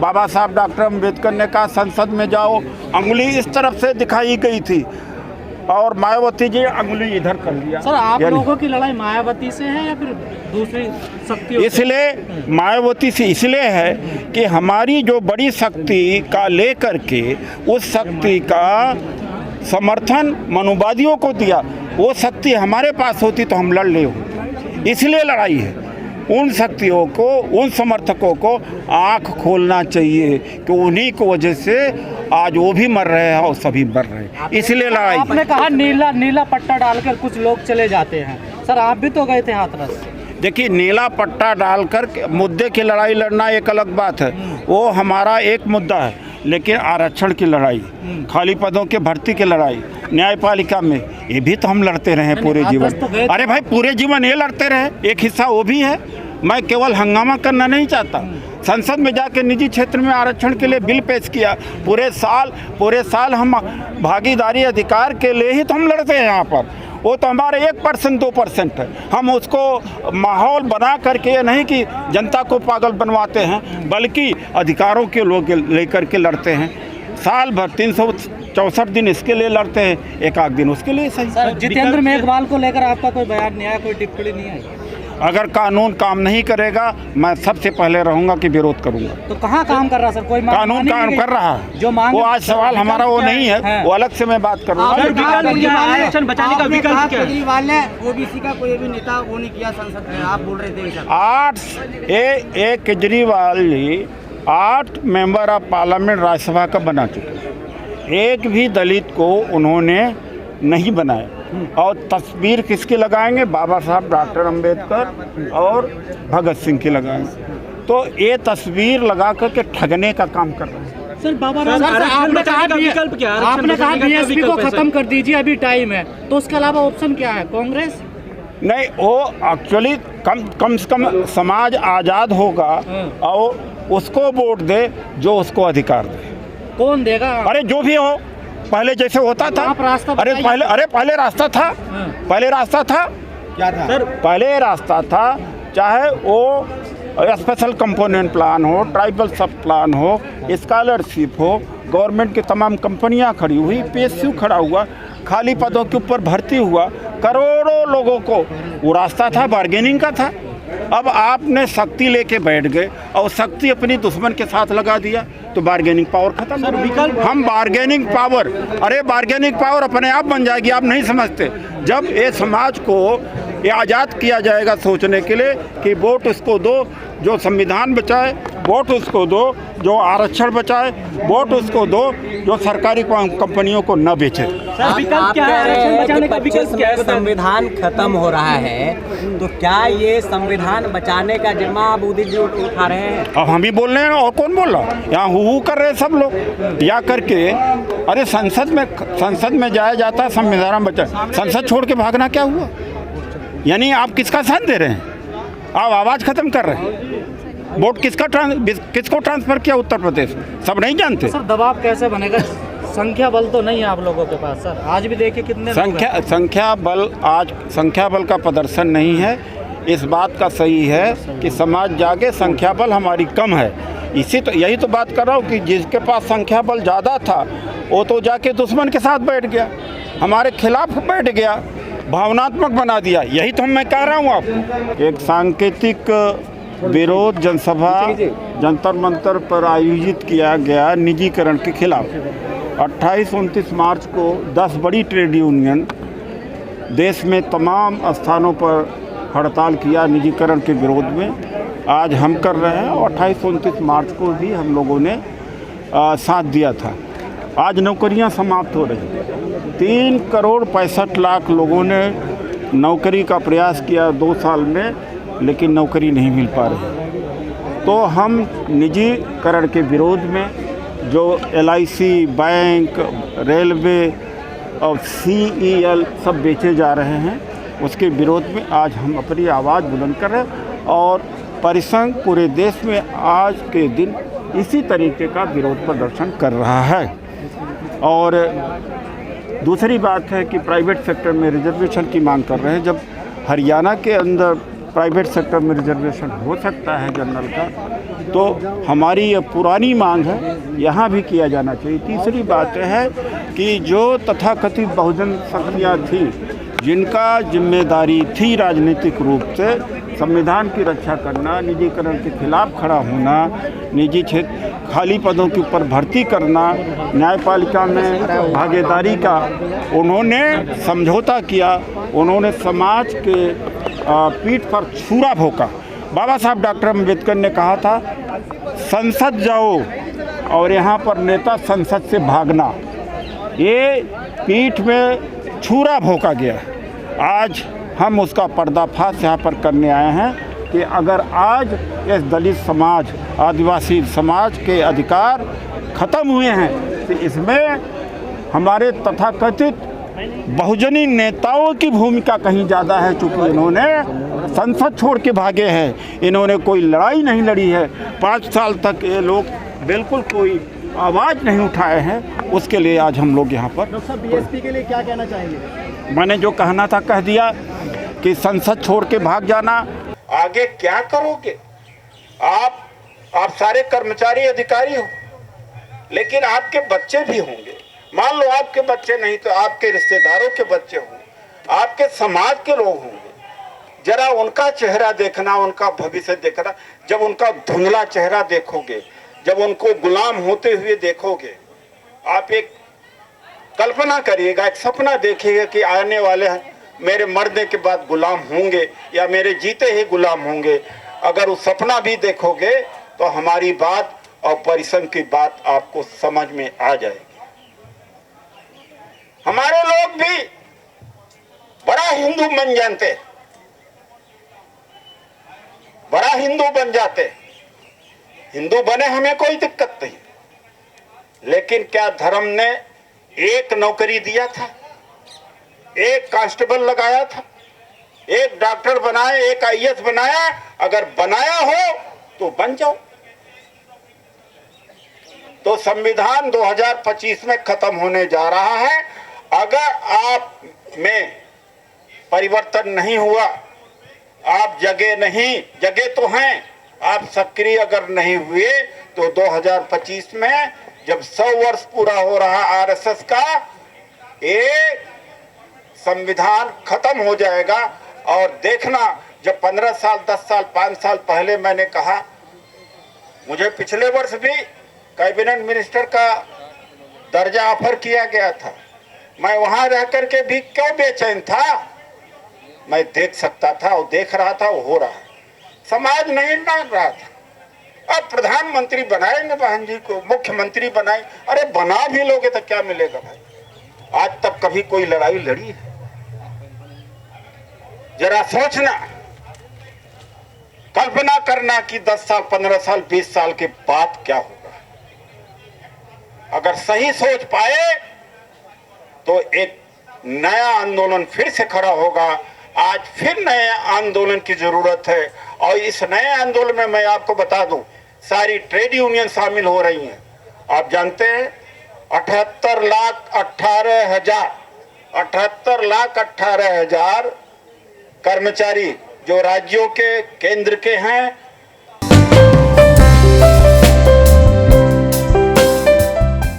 बाबा साहब डॉक्टर अम्बेडकर ने कहा संसद में जाओ, अंगुली इस तरफ से दिखाई गई थी और मायावती जी अंगुली इधर कर लिया। सर आप लोगों की लड़ाई मायावती से है या फिर दूसरी शक्तियों से? इसलिए मायावती से इसलिए है कि हमारी जो बड़ी शक्ति का लेकर के उस शक्ति का समर्थन मनुवादियों को दिया, वो शक्ति हमारे पास होती तो हम लड़ ले हो, इसलिए लड़ाई है। उन शक्तियों को, उन समर्थकों को आँख खोलना चाहिए कि उन्हीं की वजह से आज वो भी मर रहे हैं और सभी मर रहे हैं, इसलिए लड़ाई। आपने कहा नीला पट्टा डालकर कुछ लोग चले जाते हैं, सर आप भी तो गए थे हाथरस। देखिए, नीला पट्टा डालकर मुद्दे की लड़ाई लड़ना एक अलग बात है, वो हमारा एक मुद्दा है, लेकिन आरक्षण की लड़ाई, खाली पदों के भर्ती की लड़ाई, न्यायपालिका में, ये भी तो हम लड़ते रहे पूरे जीवन। अरे भाई, पूरे जीवन ये लड़ते रहे, एक हिस्सा वो भी है। मैं केवल हंगामा करना नहीं चाहता। संसद में जाकर निजी क्षेत्र में आरक्षण के लिए बिल पेश किया, पूरे साल हम भागीदारी अधिकार के लिए ही तो हम लड़ते हैं यहाँ पर। वो तो हमारे 1% 2% है। हम उसको माहौल बना करके, ये नहीं कि जनता को पागल बनवाते हैं, बल्कि अधिकारों के लोग लेकर के लड़ते हैं। साल भर 364 दिन इसके लिए लड़ते हैं, एक आध दिन उसके लिए सही। सर जितेंद्र मेघवाल को लेकर आपका कोई बयान नहीं आया, कोई टिप्पणी नहीं आई? अगर कानून काम नहीं करेगा, मैं सबसे पहले रहूंगा कि विरोध करूंगा। तो कहाँ काम कर रहा सर? कोई कानून काम कर रहा है, जो मांग, वो आज सवाल हमारा वो नहीं है, वो अलग से मैं बात करूंगा। आरक्षण बचाने का विकल्प क्या है? केजरीवाल ने ओबीसी का कोई भी नेता वो नहीं किया संसद में, आप बोल रहे थे। Kejriwal ji 8 member of parliament Rajya Sabha का बना चुके, एक भी दलित को उन्होंने नहीं बनाया। और तस्वीर किसकी लगाएंगे? बाबा साहब डॉक्टर अम्बेडकर और भगत सिंह की लगाएंगे। तो ये तस्वीर लगा करके ठगने का काम कर रहे हैं। सर बाबा राम, आपने कहा बीएसपी को खत्म कर दीजिए, अभी टाइम है, तो उसके अलावा ऑप्शन क्या है? कांग्रेस नहीं, वो एक्चुअली कम से कम समाज आज़ाद होगा और उसको वोट दे जो उसको अधिकार दे। कौन देगा? अरे जो भी हो, पहले जैसे होता था। पहले रास्ता था। पहले रास्ता था, क्या था सर? पहले रास्ता था, चाहे वो स्पेशल कंपोनेंट प्लान हो, ट्राइबल सब प्लान हो, स्कॉलरशिप हो, गवर्नमेंट की तमाम कंपनियां खड़ी हुई, PSU खड़ा हुआ, खाली पदों के ऊपर भर्ती हुआ, करोड़ों लोगों को, वो रास्ता था, बार्गेनिंग का था। अब आपने शक्ति लेके बैठ गए और शक्ति अपनी दुश्मन के साथ लगा दिया, तो बार्गेनिंग पावर खत्म। हम बार्गेनिंग पावर, अरे बार्गेनिंग पावर अपने आप बन जाएगी, आप नहीं समझते। जब ये समाज को ये आज़ाद किया जाएगा सोचने के लिए कि वोट उसको दो जो संविधान बचाए, वोट उसको दो जो आरक्षण बचाए, वोट उसको दो जो सरकारी कंपनियों को न बेचे। संविधान खत्म हो रहा है, तो क्या ये संविधान बचाने का जिम्मा आप मोदी जी उठा रहे हैं? अब हम ही बोल रहे हैं, और कौन बोल रहा है? यहाँ हु कर रहे हैं सब लोग या करके। अरे संसद में जाया जाता है संविधान बचा, संसद छोड़ के भागना क्या हुआ? यानी आप किसका साथ दे रहे हैं? आप आवाज़ खत्म कर रहे हैं। वोट किसको ट्रांसफर किया उत्तर प्रदेश में, सब नहीं जानते। सर दबाव कैसे बनेगा? संख्या बल तो नहीं है आप लोगों के पास सर, आज भी देखिए कितने संख्या बल का प्रदर्शन नहीं है। इस बात का सही है कि समाज जागे, संख्या बल हमारी कम है। यही तो बात कर रहा हूँ कि जिसके पास संख्या बल ज़्यादा था वो तो जाके दुश्मन के साथ बैठ गया, हमारे खिलाफ बैठ गया, भावनात्मक बना दिया। यही तो मैं कह रहा हूँ। आप एक सांकेतिक विरोध जनसभा जंतर मंतर पर आयोजित किया गया निजीकरण के खिलाफ 28-29 मार्च को 10 बड़ी ट्रेड यूनियन देश में तमाम स्थानों पर हड़ताल किया निजीकरण के विरोध में। आज हम कर रहे हैं और 28-29 मार्च को भी हम लोगों ने साथ दिया था। आज नौकरियां समाप्त हो रही। 3 करोड़ 65 लाख लोगों ने नौकरी का प्रयास किया 2 साल में, लेकिन नौकरी नहीं मिल पा रही। तो हम निजीकरण के विरोध में जो LIC, बैंक, रेलवे और CEL सब बेचे जा रहे हैं, उसके विरोध में आज हम अपनी आवाज़ बुलंद कर रहे हैं। और परिसंघ पूरे देश में आज के दिन इसी तरीके का विरोध प्रदर्शन कर रहा है। और दूसरी बात है कि प्राइवेट सेक्टर में रिजर्वेशन की मांग कर रहे हैं। जब हरियाणा के अंदर प्राइवेट सेक्टर में रिजर्वेशन हो सकता है जनरल का, तो हमारी ये पुरानी मांग है, यहाँ भी किया जाना चाहिए। तीसरी बात है कि जो तथाकथित बहुजन शक्तियाँ थी, जिनका जिम्मेदारी थी राजनीतिक रूप से संविधान की रक्षा करना, निजीकरण के खिलाफ खड़ा होना, निजी क्षेत्र खाली पदों के ऊपर भर्ती करना, न्यायपालिका में भागीदारी का उन्होंने समझौता किया, उन्होंने समाज के पीठ पर छुरा भोंका। बाबा साहब डॉक्टर अम्बेडकर ने कहा था, संसद जाओ और यहाँ पर नेता संसद से भागना। ये पीठ में छुरा भोंका गया। आज हम उसका पर्दाफाश यहाँ पर करने आए हैं कि अगर आज इस दलित समाज, आदिवासी समाज के अधिकार ख़त्म हुए हैं, तो इसमें हमारे तथाकथित बहुजनी नेताओं की भूमिका कहीं ज़्यादा है। चूँकि इन्होंने संसद छोड़ के भागे हैं, इन्होंने कोई लड़ाई नहीं लड़ी है, 5 साल तक ये लोग बिल्कुल कोई आवाज़ नहीं उठाए हैं। उसके लिए आज हम लोग यहाँ पर। डॉक्टर साहब, बीएसपी के लिए क्या कहना चाहेंगे? मैंने जो कहना था कह दिया कि संसद छोड़ के भाग जाना। आगे क्या करोगे? आप सारे कर्मचारी अधिकारी हो, लेकिन आपके बच्चे भी होंगे। मान लो आपके बच्चे नहीं तो आपके रिश्तेदारों के बच्चे होंगे, आपके समाज के लोग होंगे। जरा उनका चेहरा देखना, उनका भविष्य देखना। जब उनका धुंधला चेहरा देखोगे, जब उनको गुलाम होते हुए देखोगे, आप एक कल्पना करिएगा, एक सपना देखिएगा कि आने वाले मेरे मरने के बाद गुलाम होंगे या मेरे जीते ही गुलाम होंगे। अगर उस सपना भी देखोगे तो हमारी बात और परिश्रम की बात आपको समझ में आ जाएगी। हमारे लोग भी बड़ा हिंदू बन जानते, बड़ा हिंदू बन जाते। हिंदू बने हमें कोई दिक्कत नहीं, लेकिन क्या धर्म ने एक नौकरी दिया था, एक कांस्टेबल लगाया था, एक डॉक्टर बनाए, एक आईएएस बनाया? अगर बनाया हो तो बन जाओ। तो संविधान 2025 में खत्म होने जा रहा है। अगर आप में परिवर्तन नहीं हुआ, आप जगे नहीं, जगे तो हैं, आप सक्रिय अगर नहीं हुए, तो 2025 में जब 100 वर्ष पूरा हो रहा आरएसएस का, ये संविधान खत्म हो जाएगा। और देखना, जब 15 साल, 10 साल, 5 साल पहले मैंने कहा, मुझे पिछले वर्ष भी कैबिनेट मिनिस्टर का दर्जा ऑफर किया गया था। मैं वहां रह करके भी क्यों बेचैन था? मैं देख सकता था और देख रहा था वो हो रहा है। समाज नहीं मान रहा था। अब प्रधानमंत्री बनाएंगे बहन जी को, मुख्यमंत्री बनाए। अरे बना भी लोगे तो क्या मिलेगा भाई? आज तक कभी कोई लड़ाई लड़ी है? जरा सोचना, कल्पना करना कि 10 साल, 15 साल, 20 साल के बाद क्या होगा। अगर सही सोच पाए तो एक नया आंदोलन फिर से खड़ा होगा। आज फिर नए आंदोलन की जरूरत है। और इस नए आंदोलन में मैं आपको बता दूं, सारी ट्रेड यूनियन शामिल हो रही हैं। आप जानते हैं 78 लाख 18 हजार कर्मचारी जो राज्यों के, केंद्र के हैं